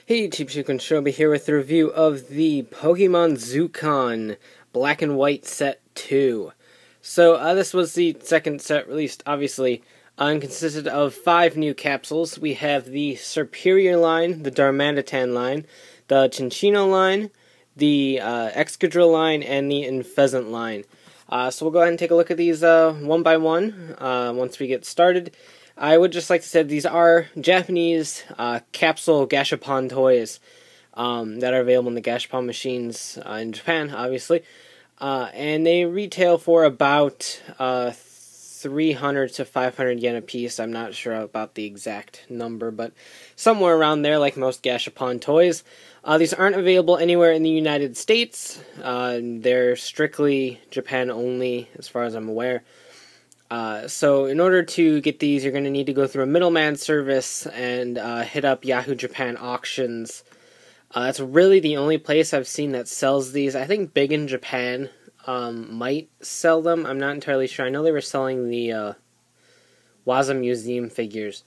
Hey YouTube, Zukan Shobi here with the review of the Pokemon Zukan Black and White Set 2. So, this was the second set released, obviously, and consisted of 5 new capsules. We have the Serperior line, the Darmanitan line, the Cincinno line, the Excadrill line, and the Unfeazant line. So we'll go ahead and take a look at these one by one once we get started. I would just like to say these are Japanese capsule gashapon toys that are available in the gashapon machines in Japan, obviously. And they retail for about 300 to 500 yen a piece. I'm not sure about the exact number, but somewhere around there, like most gashapon toys. These aren't available anywhere in the United States. They're strictly Japan only, as far as I'm aware. So in order to get these, you're going to need to go through a middleman service and hit up Yahoo Japan Auctions. That's really the only place I've seen that sells these. I think Big in Japan might sell them. I'm not entirely sure. I know they were selling the Waza Museum figures,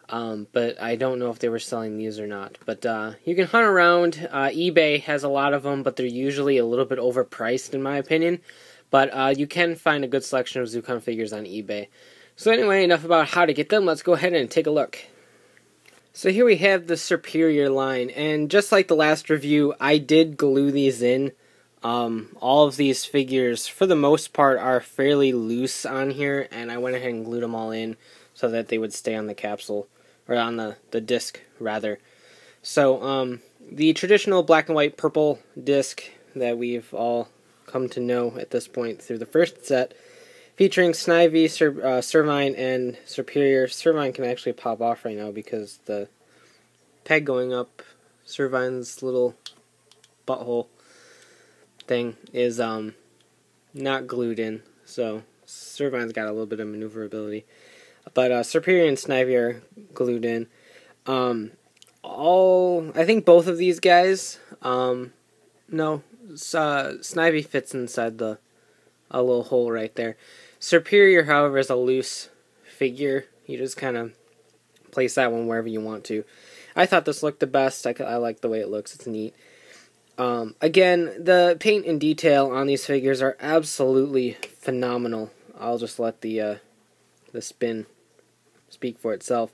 but I don't know if they were selling these or not. But you can hunt around. eBay has a lot of them, but they're usually a little bit overpriced in my opinion. But you can find a good selection of Zukan figures on eBay. So anyway, enough about how to get them. Let's go ahead and take a look. So here we have the Serperior line. And just like the last review, I did glue these in. All of these figures, for the most part, are fairly loose on here. And I went ahead and glued them all in so that they would stay on the capsule. Or on the disc, rather. So the traditional black and white purple disc that we've all come to know at this point through the first set, featuring Snivy, Servine, and Serperior. Servine can actually pop off right now because the peg going up Servine's little butthole thing is not glued in, so Servine's got a little bit of maneuverability. But Serperior and Snivy are glued in. I think both of these guys, no, Snivy fits inside a little hole right there. Serperior, however, is a loose figure. You just kind of place that one wherever you want to. I thought this looked the best. I like the way it looks. It's neat. Again, the paint and detail on these figures are absolutely phenomenal. I'll just let the spin speak for itself.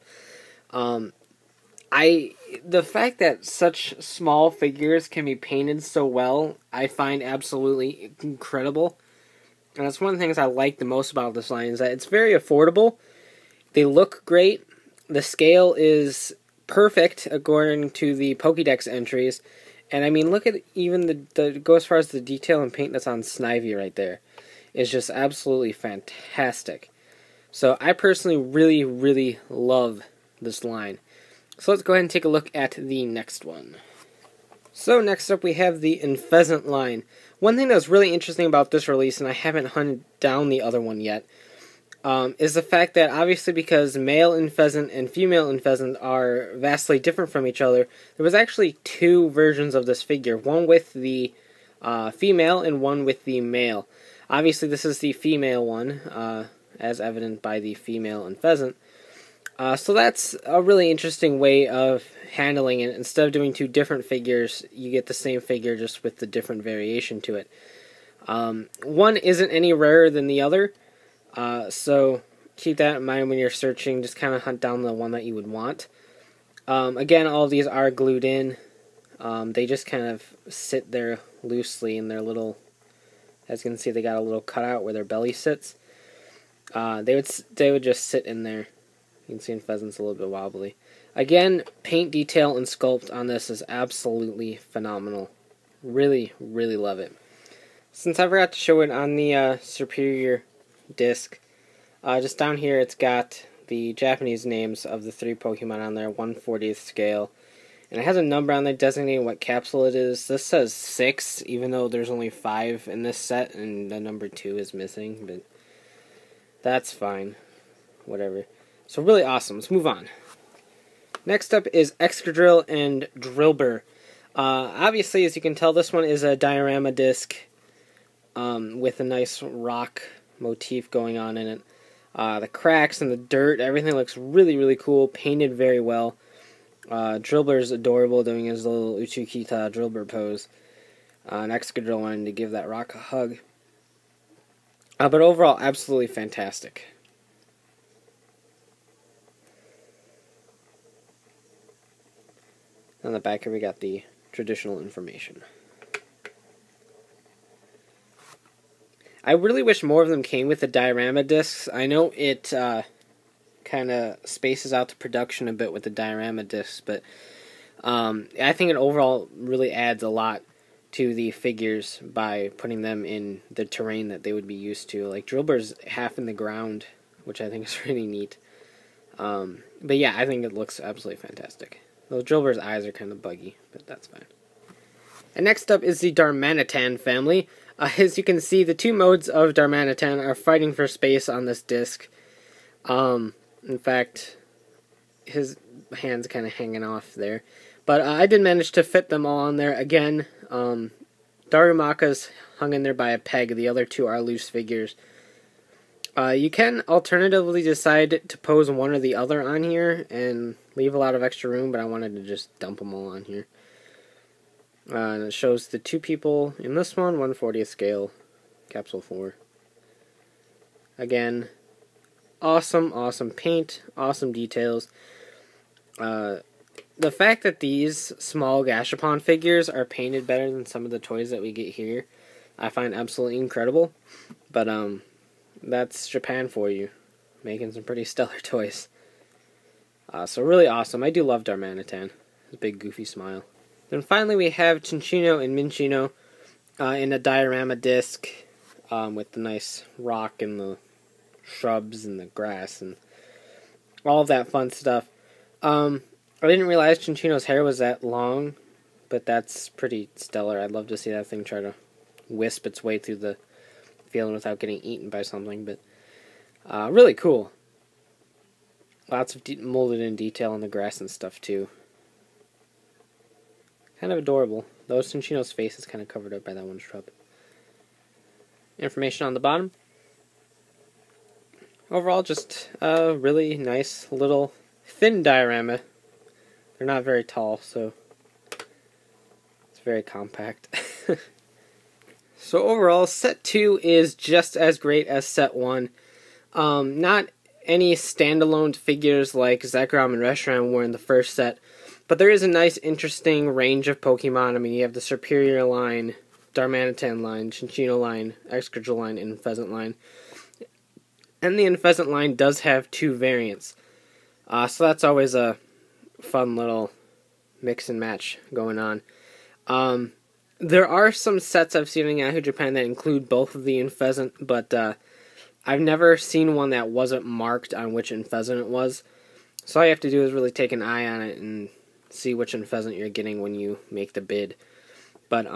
The fact that such small figures can be painted so well, I find absolutely incredible. And that's one of the things I like the most about this line, is that it's very affordable. They look great. The scale is perfect according to the PokéDex entries. And I mean, look at even go as far as the detail and paint that's on Snivy right there. It's just absolutely fantastic. So I personally really, really love this line. So let's go ahead and take a look at the next one. So next up we have the Unfeazant line. One thing that was really interesting about this release, and I haven't hunted down the other one yet, is the fact that obviously because male Unfeazant and female Unfeazant are vastly different from each other, there was actually 2 versions of this figure. One with the female and one with the male. Obviously this is the female one, as evident by the female Unfeazant. So that's a really interesting way of handling it. Instead of doing 2 different figures, you get the same figure just with the different variation to it. One isn't any rarer than the other, so keep that in mind when you're searching. Just kind of hunt down the one that you would want. Again, all of these are glued in. They just kind of sit there loosely in their little, as you can see, they got a little cutout where their belly sits. They would just sit in there. You can see Unfeazant's a little bit wobbly. Again, paint detail and sculpt on this is absolutely phenomenal. Really, really love it. Since I forgot to show it on the Serperior disc, just down here it's got the Japanese names of the 3 Pokemon on there, 1/40th scale. And it has a number on there designating what capsule it is. This says 6, even though there's only 5 in this set, and the number 2 is missing, but that's fine. Whatever. So really awesome. Let's move on. Next up is Excadrill and Drilbur. Obviously, as you can tell, this one is a diorama disc with a nice rock motif going on in it. The cracks and the dirt, everything looks really, really cool, painted very well. Drilbur's adorable, doing his little Uchukita Drilbur pose. An Excadrill wanting to give that rock a hug. But overall, absolutely fantastic. On the back here we got the traditional information. I really wish more of them came with the diorama discs. I know it kind of spaces out the production a bit with the diorama discs, but I think it overall really adds a lot to the figures by putting them in the terrain that they would be used to. Like Drilbur's half in the ground, which I think is really neat. But yeah, I think it looks absolutely fantastic. Though Drilbur's eyes are kind of buggy, but that's fine. And next up is the Darmanitan family. As you can see, the two modes of Darmanitan are fighting for space on this disc. In fact, his hand's kind of hanging off there. But I did manage to fit them all on there. Again, Darumaka's hung in there by a peg. The other two are loose figures. You can alternatively decide to pose one or the other on here and leave a lot of extra room, but I wanted to just dump them all on here. And it shows the two people in this one, 1/40th scale, capsule 4. Again, awesome paint, awesome details. The fact that these small gashapon figures are painted better than some of the toys that we get here, I find absolutely incredible. But that's Japan for you, making some pretty stellar toys. So really awesome. I do love Darmanitan. His big goofy smile. Then finally we have Cincinno and Mincinno in a diorama disc with the nice rock and the shrubs and the grass and all of that fun stuff. I didn't realize Cincinno's hair was that long, but that's pretty stellar. I'd love to see that thing try to wisp its way through the field without getting eaten by something, but really cool. Lots of molded in detail on the grass and stuff too. Kind of adorable, though Cincinno's face is kind of covered up by that one shrub. Information on the bottom. Overall, just a really nice little thin diorama. They're not very tall, so it's very compact. So overall, set 2 is just as great as set 1. Not any standalone figures like Zekrom and Reshiram were in the first set, but there is a nice, interesting range of Pokemon. I mean, you have the Serperior line, Darmanitan line, Cincinno line, Excadrill line, and Unfeazant line. And the Unfeazant line does have 2 variants. So that's always a fun little mix and match going on. There are some sets I've seen in Yahoo Japan that include both of the Unfeazant, but I've never seen one that wasn't marked on which Unfeazant it was. So all you have to do is really take an eye on it and see which Unfeazant you're getting when you make the bid. But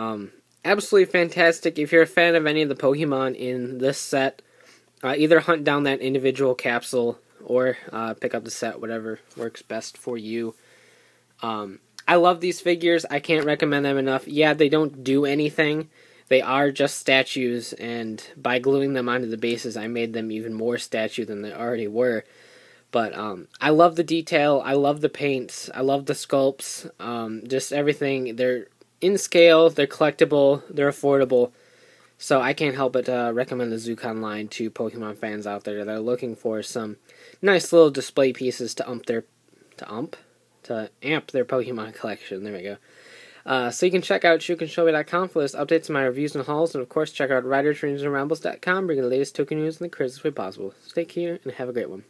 absolutely fantastic. If you're a fan of any of the Pokemon in this set, either hunt down that individual capsule or pick up the set, whatever works best for you. I love these figures. I can't recommend them enough. Yeah, they don't do anything. They are just statues, and by gluing them onto the bases, I made them even more statue than they already were. But I love the detail. I love the paints. I love the sculpts. Just everything. They're in scale. They're collectible. They're affordable. So I can't help but recommend the Zukan line to Pokemon fans out there that are looking for some nice little display pieces to amp their Pokemon collection. There we go. So you can check out shukanshobi.com for latest updates on my reviews and hauls, and of course check out ridertrainsandrambles.com, bringing the latest token news in the craziest way possible. Stay here and have a great one.